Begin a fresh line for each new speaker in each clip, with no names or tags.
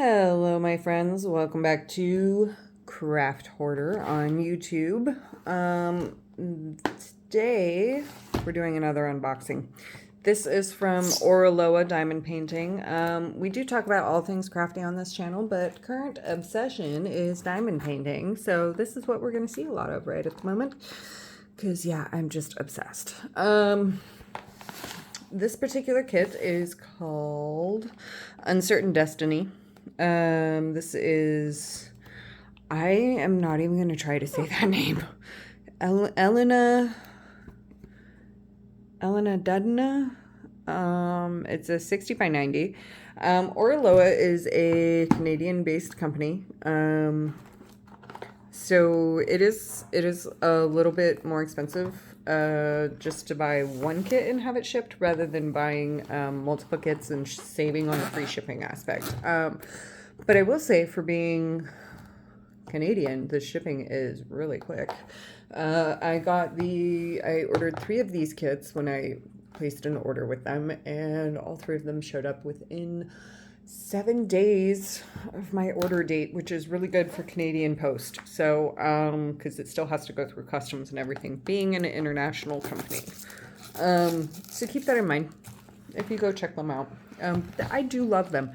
Hello, my friends. Welcome back to Craft Hoarder on YouTube. Today we're doing another unboxing. This is from Oraloa Diamond Painting. We do talk about all things crafty on this channel, but current obsession is diamond painting. So this is what we're going to see a lot of right at the moment. Because, yeah, I'm just obsessed. This particular kit is called Uncertain Destiny. This is, I am not even going to try to say that name. Elena Dudna. It's a 60 by 90. Oraloa is a Canadian-based company. So it is a little bit more expensive just to buy one kit and have it shipped rather than buying multiple kits and saving on the free shipping aspect. But I will say, for being Canadian, the shipping is really quick. I ordered 3 of these kits when I placed an order with them, and all 3 of them showed up within 7 days of my order date, which is really good for Canadian Post. So, because it still has to go through customs and everything, being an international company. So keep that in mind if you go check them out. I do love them.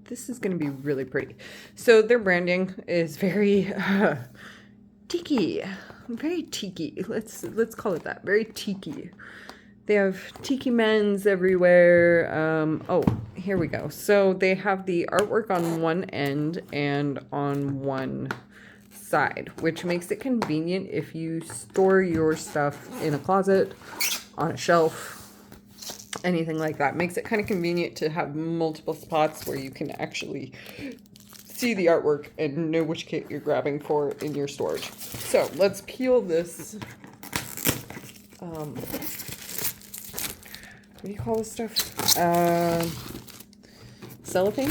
This is going to be really pretty. So their branding is very tiki. Very tiki. Let's call it that. Very tiki. They have tiki men's everywhere. Oh, here we go. So they have the artwork on one end and on one side, which makes it convenient if you store your stuff in a closet, on a shelf, anything like that. Makes it kind of convenient to have multiple spots where you can actually see the artwork and know which kit you're grabbing for in your storage. So let's peel this. What do you call this stuff? Cellophane?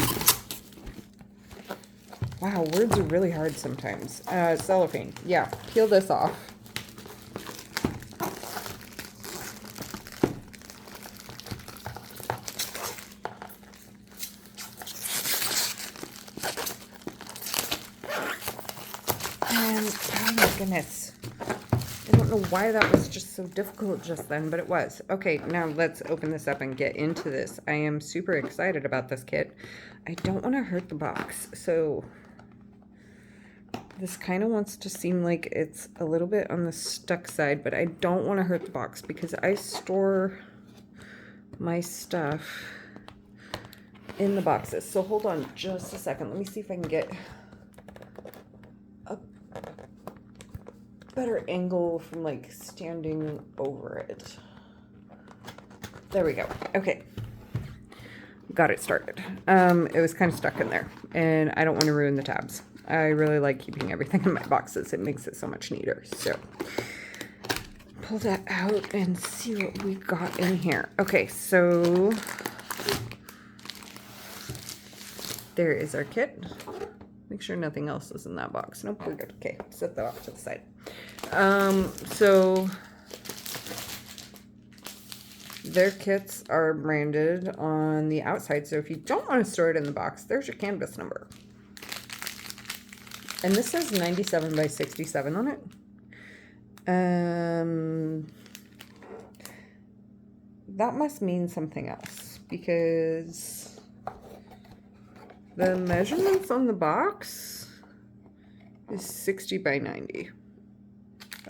Wow, words are really hard sometimes. Cellophane. Yeah, peel this off. And, oh my goodness. I don't know why that was just so difficult just then, but it was. Okay, now let's open this up and get into this. I am super excited about this kit. I don't want to hurt the box, so this kind of wants to seem like it's a little bit on the stuck side, but I don't want to hurt the box because I store my stuff in the boxes. So hold on just a second. Let me see if I can get a better angle from like standing over it. There we go. Okay. Got it started. It was kind of stuck in there and I don't want to ruin the tabs. I really like keeping everything in my boxes. It makes it so much neater. So pull that out and see what we got in here. Okay, so there is our kit. Make sure nothing else is in that box. Nope, we're good. Okay, set that off to the side. So their kits are branded on the outside. So if you don't want to store it in the box, there's your canvas number. And this says 97 by 67 on it. That must mean something else because the measurements on the box is 60 by 90.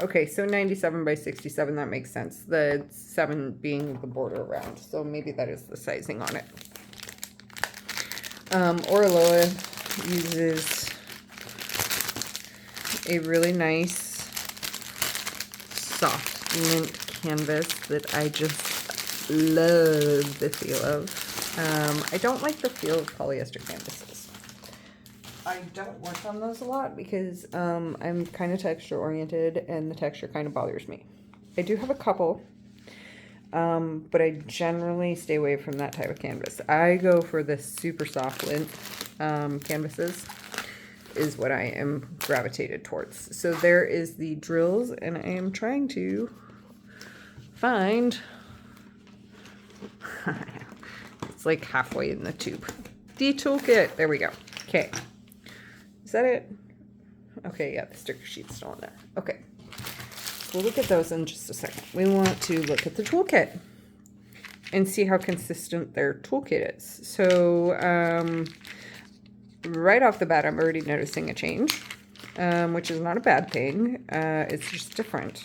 Okay, so 97 by 67, that makes sense. The 7 being the border around, so maybe that is the sizing on it. Oraloa uses a really nice soft mint canvas that I just love the feel of. I don't like the feel of polyester canvases. I don't work on those a lot because I'm kind of texture oriented and the texture kind of bothers me. I do have a couple, but I generally stay away from that type of canvas. I go for the super soft lint canvases is what I am gravitated towards. So there is the drills and I am trying to find, it's like halfway in the tube. The toolkit. There we go. Okay. Is that it? Okay, yeah, the sticker sheet's still on there. Okay. We'll look at those in just a second. We want to look at the toolkit and see how consistent their toolkit is. So, right off the bat, I'm already noticing a change, which is not a bad thing. It's just different.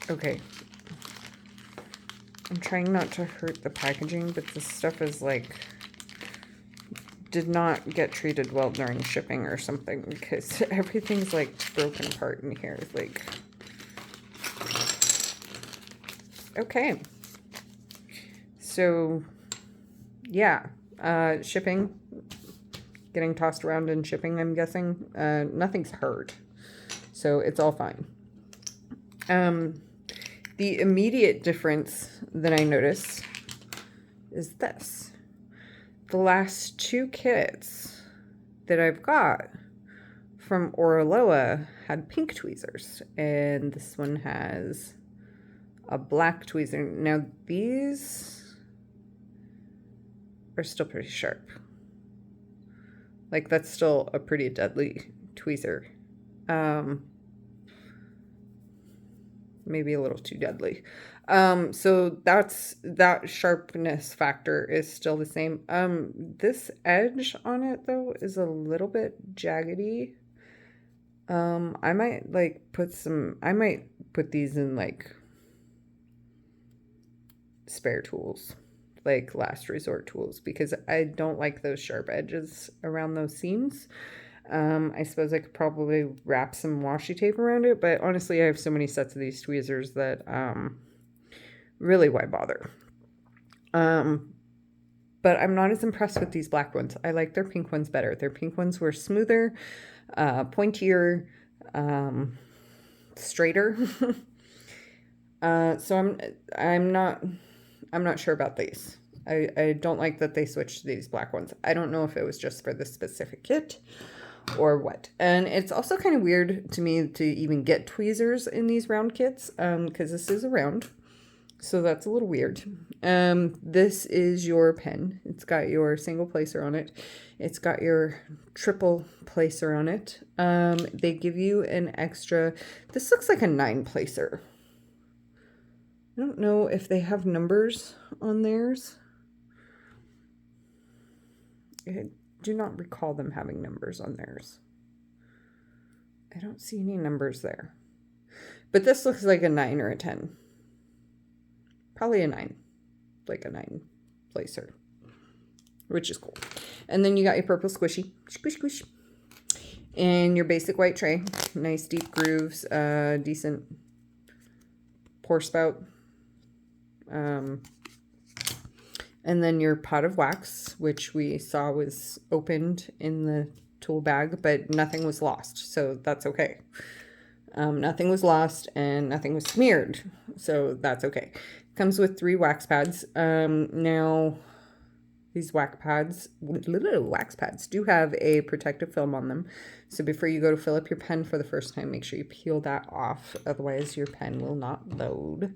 Okay. I'm trying not to hurt the packaging, but this stuff is like, did not get treated well during shipping or something, because everything's like broken apart in here. It's like, okay. So, yeah, shipping, getting tossed around in shipping, I'm guessing. Nothing's hurt, so it's all fine. The immediate difference that I notice is this. The last two kits that I've got from Oraloa had pink tweezers, and this one has a black tweezer. Now these are still pretty sharp. Like, that's still a pretty deadly tweezer. Maybe a little too deadly. So that sharpness factor is still the same. This edge on it though is a little bit jaggedy. I might put these in like spare tools, like last resort tools, because I don't like those sharp edges around those seams. I suppose I could probably wrap some washi tape around it, but honestly, I have so many sets of these tweezers that, really, why bother? But I'm not as impressed with these black ones. I like their pink ones better. Their pink ones were smoother, pointier, straighter. So I'm not sure about these. I don't like that they switched to these black ones. I don't know if it was just for this specific kit or what. And it's also kind of weird to me to even get tweezers in these round kits, because this is a round, so that's a little weird. This is your pen. It's got your single placer on it. It's got your triple placer on it. They give you an extra, this looks like a 9 placer. I don't know if they have numbers on theirs. I do not recall them having numbers on theirs. I don't see any numbers there. But this looks like a 9 or a 10. Probably a 9. Like a 9 placer. Which is cool. And then you got your purple squishy. Squish, squish. And your basic white tray. Nice deep grooves. Decent pour spout. And then your pot of wax, which we saw was opened in the tool bag, but nothing was lost, so that's okay. Nothing was lost and nothing was smeared, so that's okay. Comes with 3 wax pads. Now, these wax pads do have a protective film on them, so before you go to fill up your pen for the first time, make sure you peel that off, otherwise your pen will not load.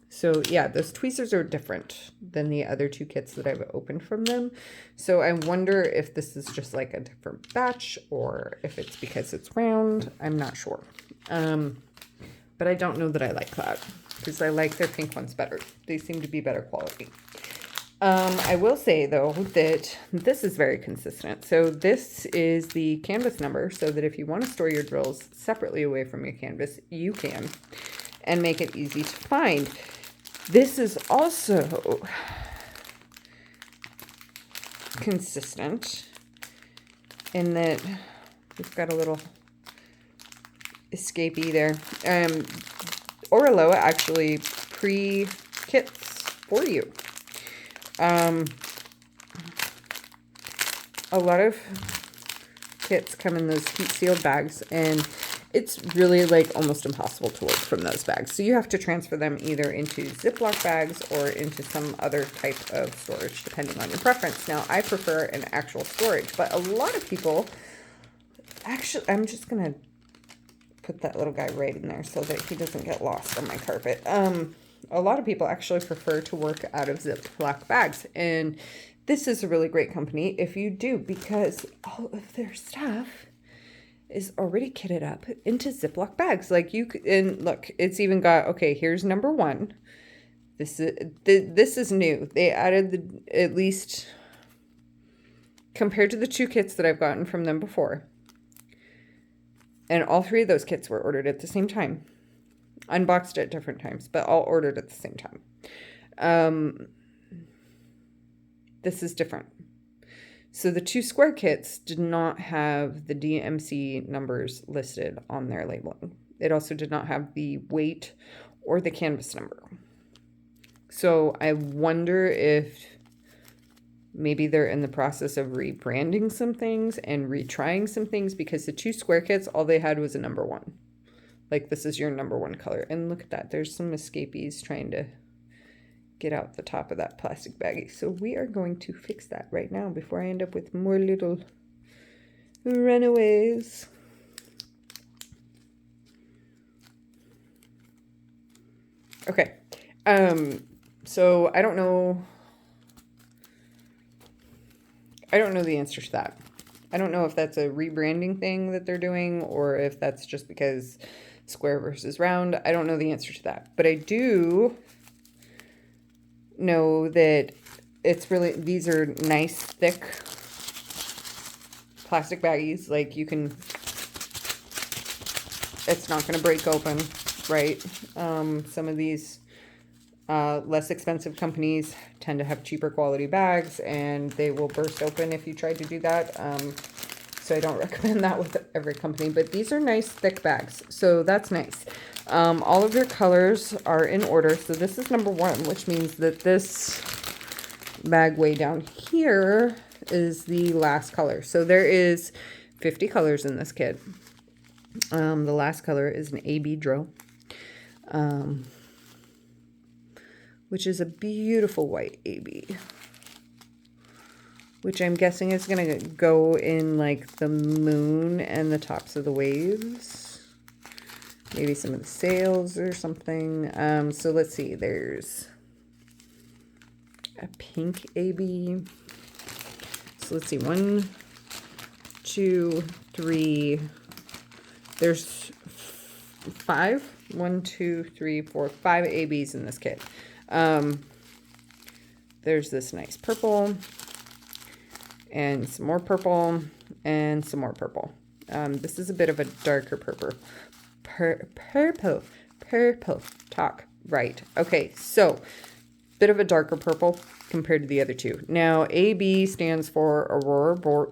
So yeah, those tweezers are different than the other 2 kits that I've opened from them. So I wonder if this is just like a different batch or if it's because it's round. I'm not sure. But I don't know that I like that because I like their pink ones better. They seem to be better quality. I will say though that this is very consistent. So this is the canvas number, so that if you want to store your drills separately away from your canvas, you can, and make it easy to find. This is also consistent in that we've got a little escapee there. Oraloa actually pre-kits for you. A lot of kits come in those heat sealed bags, and it's really like almost impossible to work from those bags. So you have to transfer them either into Ziploc bags or into some other type of storage, depending on your preference. Now, I prefer an actual storage, but a lot of people, actually, I'm just going to put that little guy right in there so that he doesn't get lost on my carpet. A lot of people actually prefer to work out of Ziploc bags, and this is a really great company if you do, because all of their stuff is already kitted up into Ziploc bags. Like you could, and look, it's even got, okay, here's number one. This is new. They added at least compared to the 2 kits that I've gotten from them before. And all 3 of those kits were ordered at the same time. Unboxed at different times, but all ordered at the same time. This is different. So the 2 square kits did not have the DMC numbers listed on their labeling. It also did not have the weight or the canvas number. So I wonder if maybe they're in the process of rebranding some things and retrying some things, because the 2 square kits, all they had was a number 1. Like, this is your number 1 color. And look at that. There's some escapees trying to get out the top of that plastic baggie. So we are going to fix that right now before I end up with more little runaways. Okay. So I don't know the answer to that. I don't know if that's a rebranding thing that they're doing or if that's just because square versus round. I don't know the answer to that. But I do know that it's really, these are nice, thick plastic baggies. Like you can, it's not going to break open, right? Some of these less expensive companies tend to have cheaper quality bags and they will burst open if you try to do that. So I don't recommend that with every company, but these are nice thick bags. So that's nice. All of their colors are in order. So this is number 1, which means that this bag way down here is the last color. So there is 50 colors in this kit. The last color is an AB drill. Which is a beautiful white AB, which I'm guessing is going to go in like the moon and the tops of the waves, maybe some of the sails or something. So let's see, there's a pink AB. So let's see, 1, 2, 3, there's 5, 1, 2, 3, 4, 5 ABs in this kit. There's this nice purple and some more purple and some more purple. This is a bit of a darker purple talk. Right. Okay. So bit of a darker purple compared to the other 2. Now AB stands for Aurora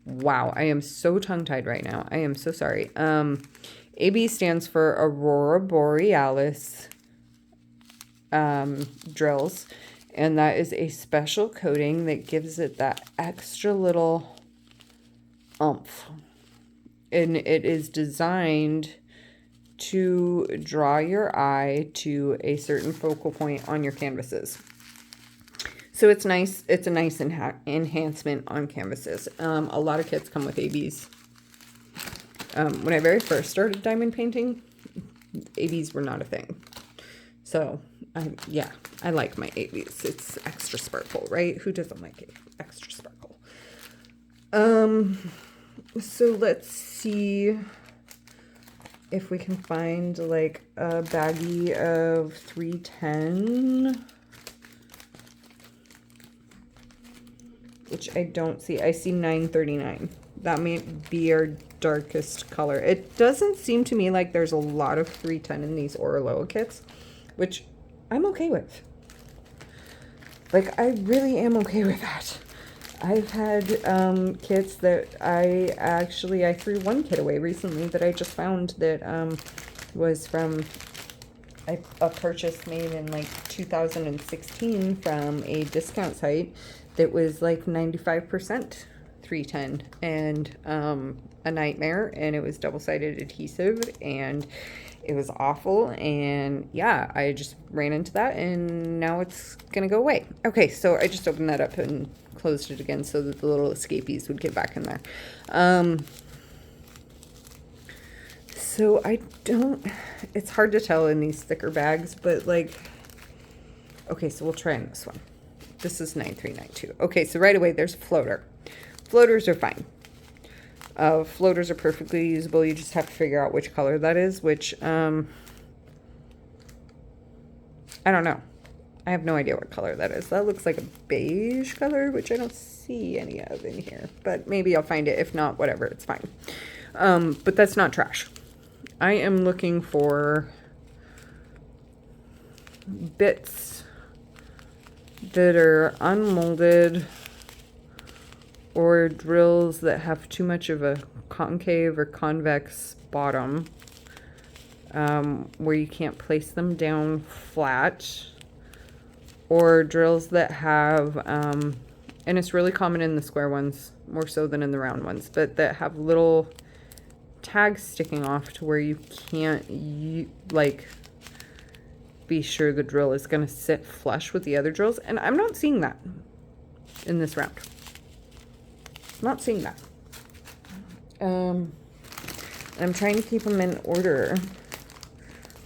Wow. I am so tongue tied right now. I am so sorry. AB stands for Aurora Borealis drills, and that is a special coating that gives it that extra little oomph, and it is designed to draw your eye to a certain focal point on your canvases. So it's nice. It's a nice enhancement on canvases. A lot of kits come with ABs. When I very first started diamond painting, ABs were not a thing. So yeah, I like my ABs. It's extra sparkle, right? Who doesn't like extra sparkle? So let's see if we can find like a baggie of 310, which I don't see. I see 939. That may be our darkest color. It doesn't seem to me like there's a lot of 310 in these Oraloa kits, which I'm okay with. Like, I really am okay with that. I've had kits that I threw one kit away recently that I just found that was from a purchase made in like 2016 from a discount site that was like 95%. 310 and a nightmare, and it was double-sided adhesive, and it was awful. And yeah, I just ran into that, and now it's gonna go away. Okay, so I just opened that up and closed it again so that the little escapees would get back in there. So I don't, it's hard to tell in these thicker bags, but like, okay, so we'll try on this one. This is 9392. Okay, so right away there's a floater. Floaters are fine. Floaters are perfectly usable. You just have to figure out which color that is, which, I don't know. I have no idea what color that is. That looks like a beige color, which I don't see any of in here, but maybe I'll find it. If not, whatever, it's fine. But that's not trash. I am looking for bits that are unmolded, or drills that have too much of a concave or convex bottom, where you can't place them down flat, or drills that have, and it's really common in the square ones, more so than in the round ones, but that have little tags sticking off to where you can't, like, be sure the drill is going to sit flush with the other drills. And I'm not seeing that in this round. Not seeing that. I'm trying to keep them in order,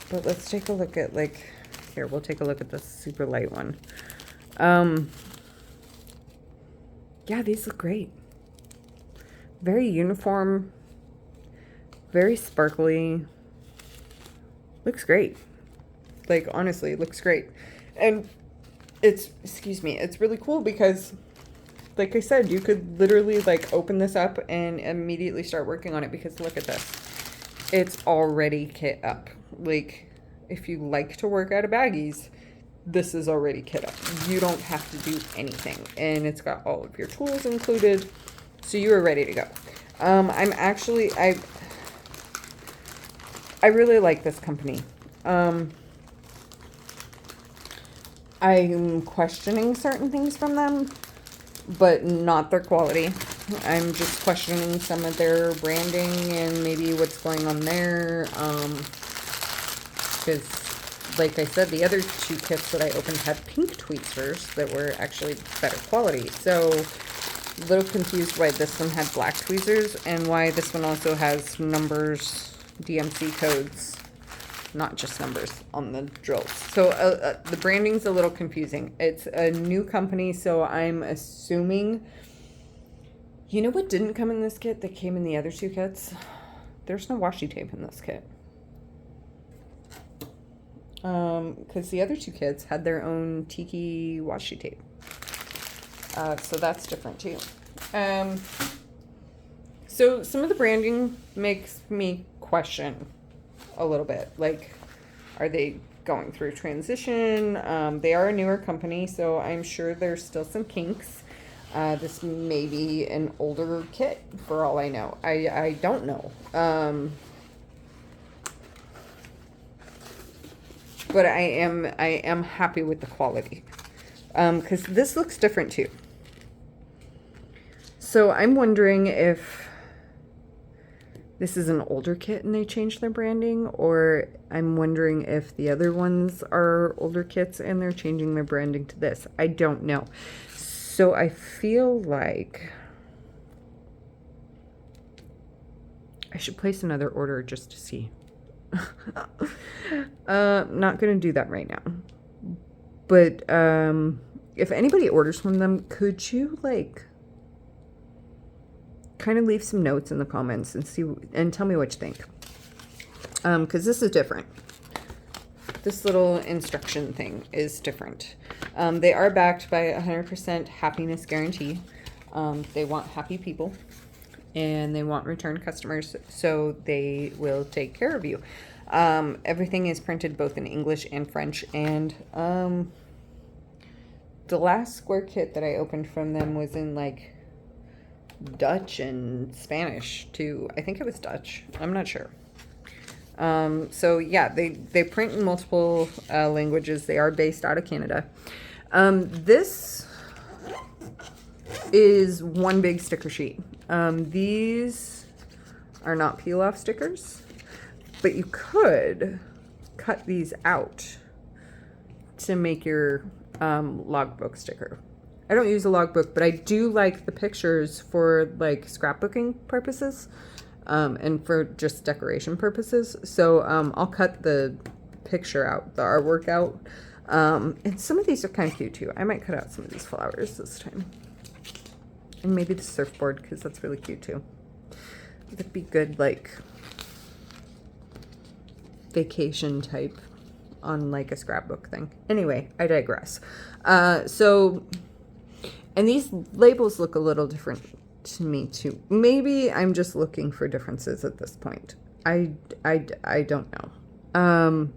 but let's take a look at, like, here, we'll take a look at the super light one. Yeah, these look great. Very uniform, very sparkly. Looks great. Like, honestly, it looks great. And it's, excuse me, it's really cool because, like I said, you could literally, like, open this up and immediately start working on it, because look at this. It's already kit up. Like, if you like to work out of baggies, this is already kit up. You don't have to do anything. And it's got all of your tools included, so you are ready to go. I really like this company. I'm questioning certain things from them, but not their quality. I'm just questioning some of their branding and maybe what's going on there. Because, like I said, the other two kits that I opened had pink tweezers that were actually better quality. So, a little confused why this one had black tweezers and why this one also has numbers, DMC codes, not just numbers on the drills. So the branding's a little confusing. It's a new company, so I'm assuming, you know what didn't come in this kit that came in the other two kits? There's no washi tape in this kit. Because the other two kits had their own tiki washi tape. So that's different too. So some of the branding makes me question a little bit. Like, are they going through transition? They are a newer company, so I'm sure there's still some kinks. This may be an older kit for all I know. I don't know. But I am happy with the quality. Because this looks different too. So I'm wondering if this is an older kit and they changed their branding, or I'm wondering if the other ones are older kits and they're changing their branding to this. I don't know. So I feel like I should place another order just to see. Not going to do that right now. But if anybody orders from them, could you, like, kind of leave some notes in the comments and see and tell me what you think, because this is different. This little instruction thing is different. They are backed by 100% happiness guarantee. They want happy people and they want return customers, so they will take care of you. Everything is printed both in English and French, and the last square kit that I opened from them was in, like, Dutch and Spanish too. I think it was Dutch. I'm not sure. So yeah, they print in multiple languages. They are based out of Canada. This is one big sticker sheet. These are not peel off stickers, but you could cut these out to make your logbook sticker. I don't use a logbook, but I do like the pictures for like scrapbooking purposes, and for just decoration purposes. So I'll cut the picture out, the artwork out. And some of these are kind of cute too. I might cut out some of these flowers this time. And maybe the surfboard, because that's really cute too. That'd be good, like vacation type on like a scrapbook thing. Anyway, I digress. And these labels look a little different to me too. Maybe I'm just looking for differences at this point. I don't know.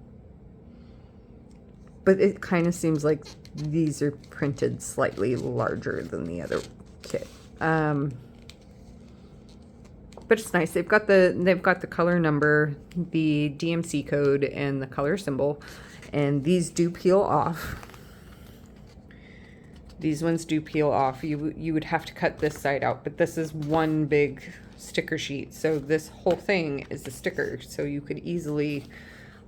But it kind of seems like these are printed slightly larger than the other kit. But it's nice. They've got the color number, the DMC code, and the color symbol. And these do peel off. These ones do peel off. You would have to cut this side out, but this is one big sticker sheet. So this whole thing is a sticker. So you could easily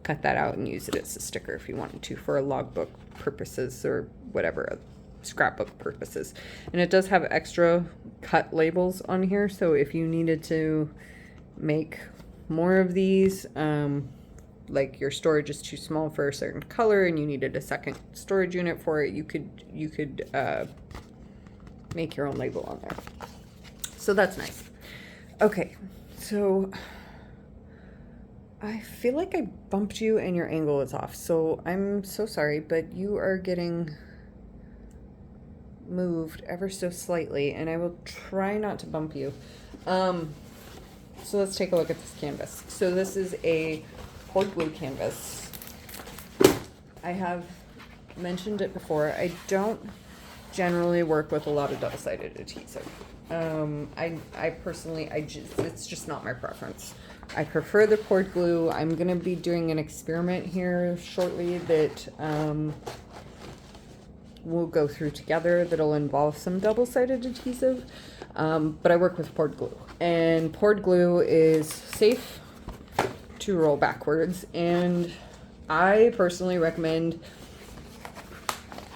cut that out and use it as a sticker if you wanted to for a logbook purposes or whatever, scrapbook purposes. And it does have extra cut labels on here. So if you needed to make more of these, like your storage is too small for a certain color and you needed a second storage unit for it, you could make your own label on there. So that's nice. Okay, so I feel like I bumped you and your angle is off, so I'm so sorry, but you are getting moved ever so slightly, and I will try not to bump you. So let's take a look at this canvas. So this is a Port Glue canvas. I have mentioned it before. I don't generally work with a lot of double-sided adhesive. I personally, it's just not my preference. I prefer the Port Glue. I'm going to be doing an experiment here shortly that we'll go through together that'll involve some double-sided adhesive. But I work with Port Glue. And Port Glue is safe to roll backwards, and I personally recommend,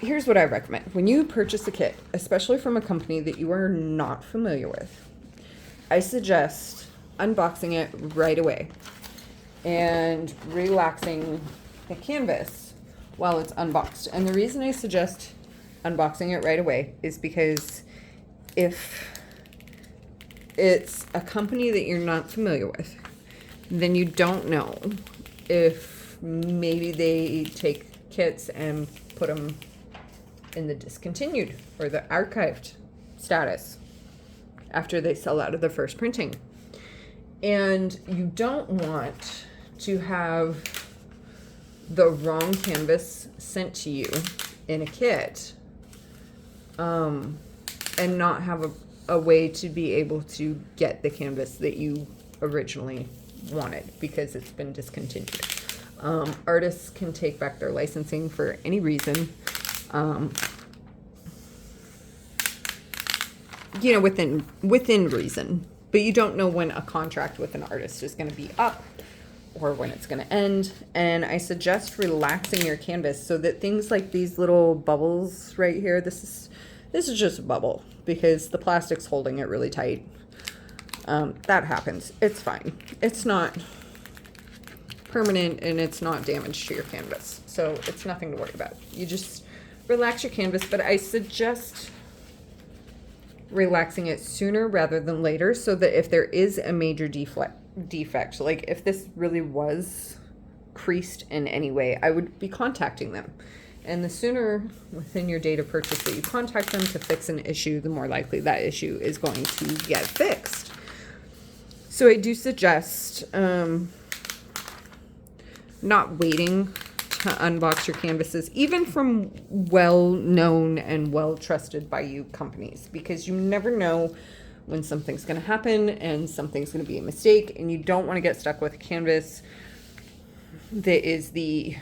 here's what I recommend. When you purchase a kit, especially from a company that you are not familiar with, I suggest unboxing it right away and relaxing the canvas while it's unboxed. And the reason I suggest unboxing it right away is because if it's a company that you're not familiar with, then you don't know if maybe they take kits and put them in the discontinued or the archived status after they sell out of the first printing. And you don't want to have the wrong canvas sent to you in a kit, and not have a way to be able to get the canvas that you originally wanted because it's been discontinued. Artists can take back their licensing for any reason, you know, within reason, but you don't know when a contract with an artist is going to be up or when it's going to end. And I suggest relaxing your canvas so that things like these little bubbles right here, this is just a bubble because the plastic's holding it really tight. That happens. It's fine. It's not permanent and it's not damage to your canvas. So it's nothing to worry about. You just relax your canvas, but I suggest relaxing it sooner rather than later so that if there is a major defect, like if this really was creased in any way, I would be contacting them. And the sooner within your date of purchase that you contact them to fix an issue, the more likely that issue is going to get fixed. So I do suggest not waiting to unbox your canvases, even from well-known and well-trusted by you companies, because you never know when something's going to happen and something's going to be a mistake, and you don't want to get stuck with a canvas that is the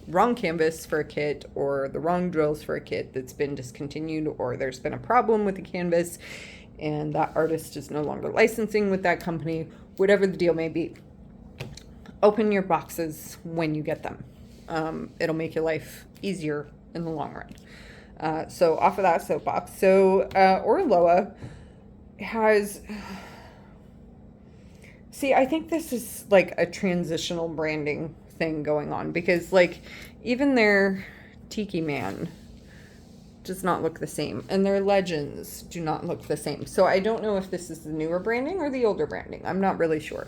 wrong canvas for a kit or the wrong drills for a kit that's been discontinued, or there's been a problem with the canvas and that artist is no longer licensing with that company, whatever the deal may be, open your boxes when you get them. It'll make your life easier in the long run. So off of that soapbox. So Oraloa has... See, I think this is like a transitional branding thing going on, because like even their Tiki Man does not look the same, and their legends do not look the same. So I don't know if this is the newer branding or the older branding. I'm not really sure.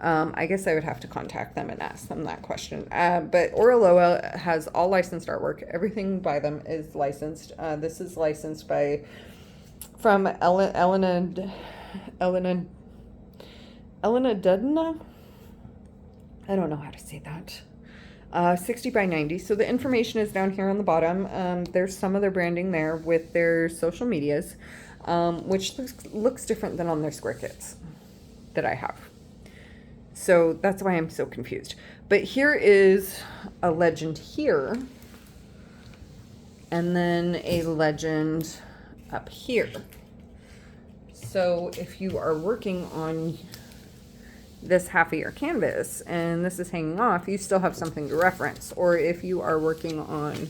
I guess I would have to contact them and ask them that question. But Oraloa has all licensed artwork. Everything by them is licensed. This is licensed from Elena Dudna? I don't know how to say that. 60 by 90. So the information is down here on the bottom. There's some of their branding there with their social medias, which looks different than on their square kits that I have. So that's why I'm so confused. But here is a legend here, and then a legend up here. So if you are working on this half of your canvas and this is hanging off, you still have something to reference. Or if you are working on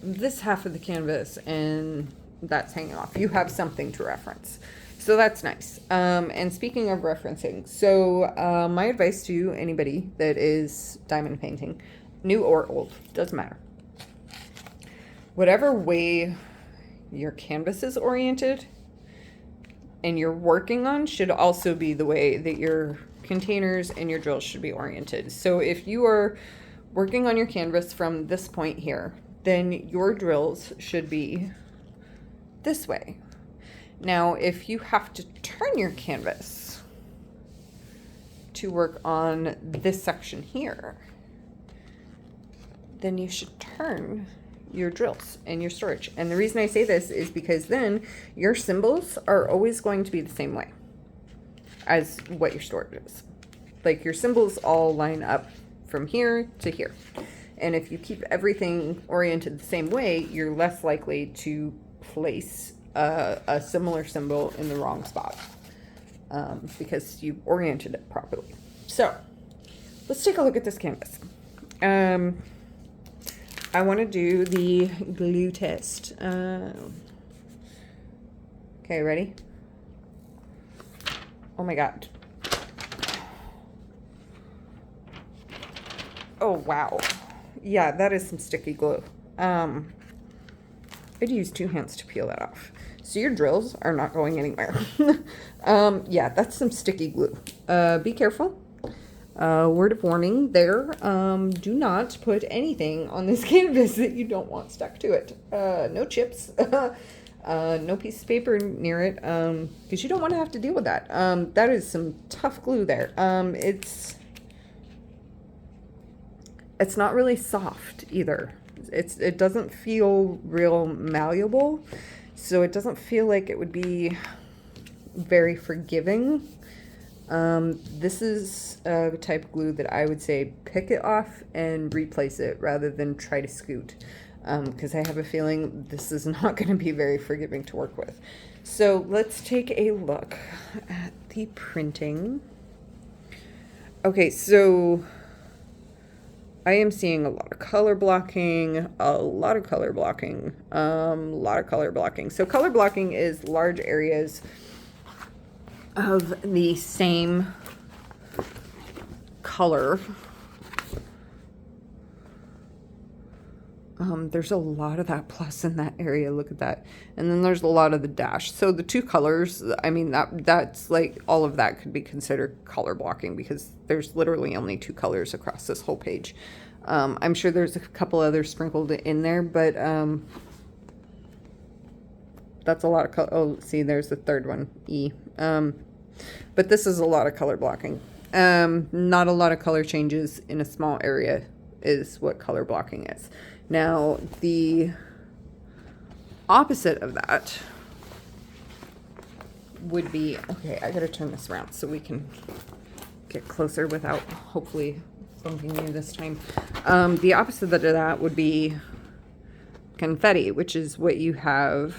this half of the canvas and that's hanging off, you have something to reference. So that's nice. And speaking of referencing, so my advice to anybody that is diamond painting, new or old, doesn't matter. Whatever way your canvas is oriented and you're working on should also be the way that your containers and your drills should be oriented. So if you are working on your canvas from this point here, then your drills should be this way. Now, if you have to turn your canvas to work on this section here, then you should turn your drills and your storage. And the reason I say this is because then your symbols are always going to be the same way as what your storage is. Like your symbols all line up from here to here. And if you keep everything oriented the same way, you're less likely to place a similar symbol in the wrong spot because you oriented it properly. So let's take a look at this canvas. I want to do the glue test. Okay, ready? Oh my God. Oh, wow. Yeah, that is some sticky glue. I'd use 2 hands to peel that off. So your drills are not going anywhere. Yeah, that's some sticky glue. Be careful. Word of warning there. Do not put anything on this canvas that you don't want stuck to it. No chips. No piece of paper near it. Because you don't want to have to deal with that. That is some tough glue there. It's not really soft either. It doesn't feel real malleable, so it doesn't feel like it would be very forgiving. This is a type of glue that I would say pick it off and replace it rather than try to scoot, because I have a feeling this is not going to be very forgiving to work with. So let's take a look at the printing. Okay, so I am seeing a lot of color blocking, a lot of color blocking. So color blocking is large areas of the same color. There's a lot of that plus in that area. Look at that. And then there's a lot of the dash. So the 2 colors, I mean, that's like all of that could be considered color blocking because there's literally only 2 colors across this whole page. I'm sure there's a couple others sprinkled in there, but that's a lot of color. Oh, see, there's the third one, E. But this is a lot of color blocking. Not a lot of color changes in a small area is what color blocking is. Now, the opposite of that would be, okay, I gotta turn this around so we can get closer without hopefully something new this time. The opposite of that would be confetti, which is what you have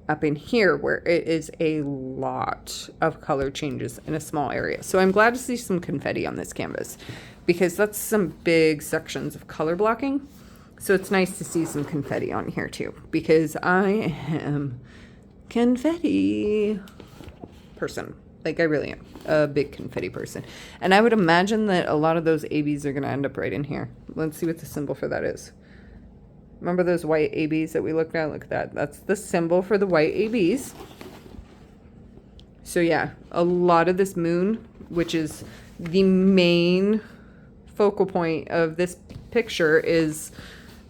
up in here, where it is a lot of color changes in a small area. So I'm glad to see some confetti on this canvas, because that's some big sections of color blocking. So it's nice to see some confetti on here too, because I am confetti person. Like, I really am a big confetti person. And I would imagine that a lot of those ABs are going to end up right in here. Let's see what the symbol for that is. Remember those white ABs that we looked at? Look at that. That's the symbol for the white ABs. So yeah, a lot of this moon, which is the main focal point of this picture, is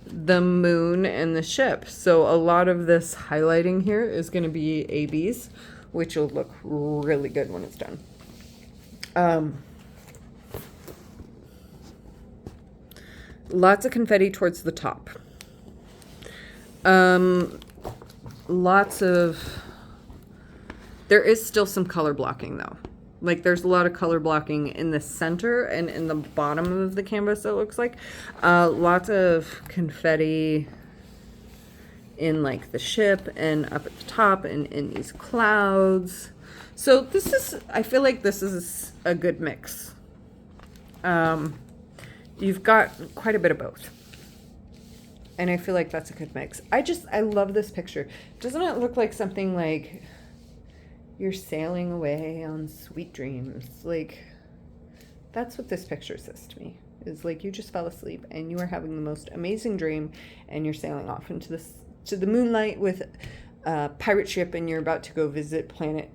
the moon and the ship. So a lot of this highlighting here is going to be ABs, which will look really good when it's done. Lots of confetti towards the top. There is still some color blocking though. Like, there's a lot of color blocking in the center and in the bottom of the canvas, it looks like. Lots of confetti in like the ship and up at the top and in these clouds. So this is, I feel like this is a good mix. You've got quite a bit of both. And I feel like that's a good mix. I love this picture. Doesn't it look like something like you're sailing away on sweet dreams? Like, that's what this picture says to me. Is like, you just fell asleep and you are having the most amazing dream, and you're sailing off into to the moonlight with a pirate ship, and you're about to go visit planet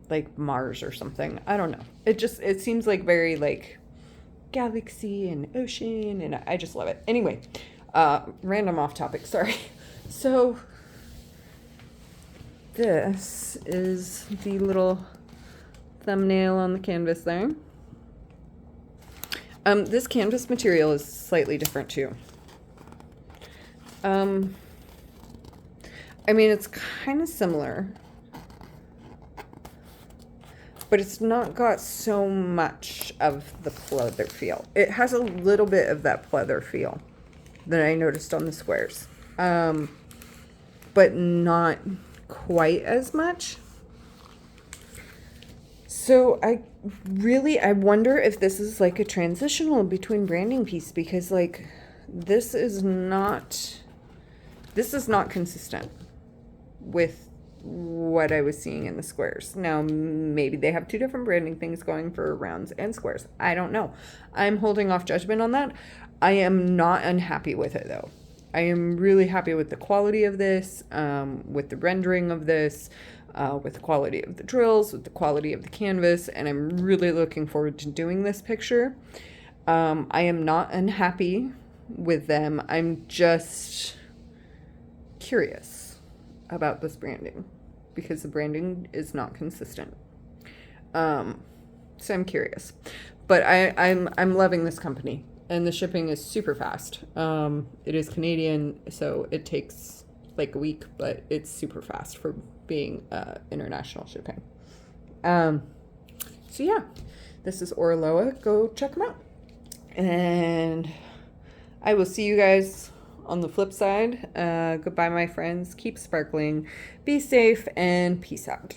like Mars or something. I don't know. It seems like very like galaxy and ocean, and I just love it. Anyway, random off topic, sorry. So this is the little thumbnail on the canvas there. This canvas material is slightly different too. I mean, it's kind of similar, but it's not got so much of the pleather feel. It has a little bit of that pleather feel that I noticed on the squares, but not quite as much. So I wonder if this is like a transitional between branding piece, because like this is not consistent with what I was seeing in the squares. Now, maybe they have two different branding things going for rounds and squares. I don't know. I'm holding off judgment on that. I am not unhappy with it though. I am really happy with the quality of this, with the rendering of this, with the quality of the drills, with the quality of the canvas, and I'm really looking forward to doing this picture. I am not unhappy with them. I'm just curious about this branding, because the branding is not consistent. So I'm curious, but I'm loving this company, and the shipping is super fast. It is Canadian, so it takes like a week, but it's super fast for being international shipping. So yeah, this is Oraloa. Go check them out, and I will see you guys on the flip side. Goodbye, my friends. Keep sparkling, be safe, and peace out.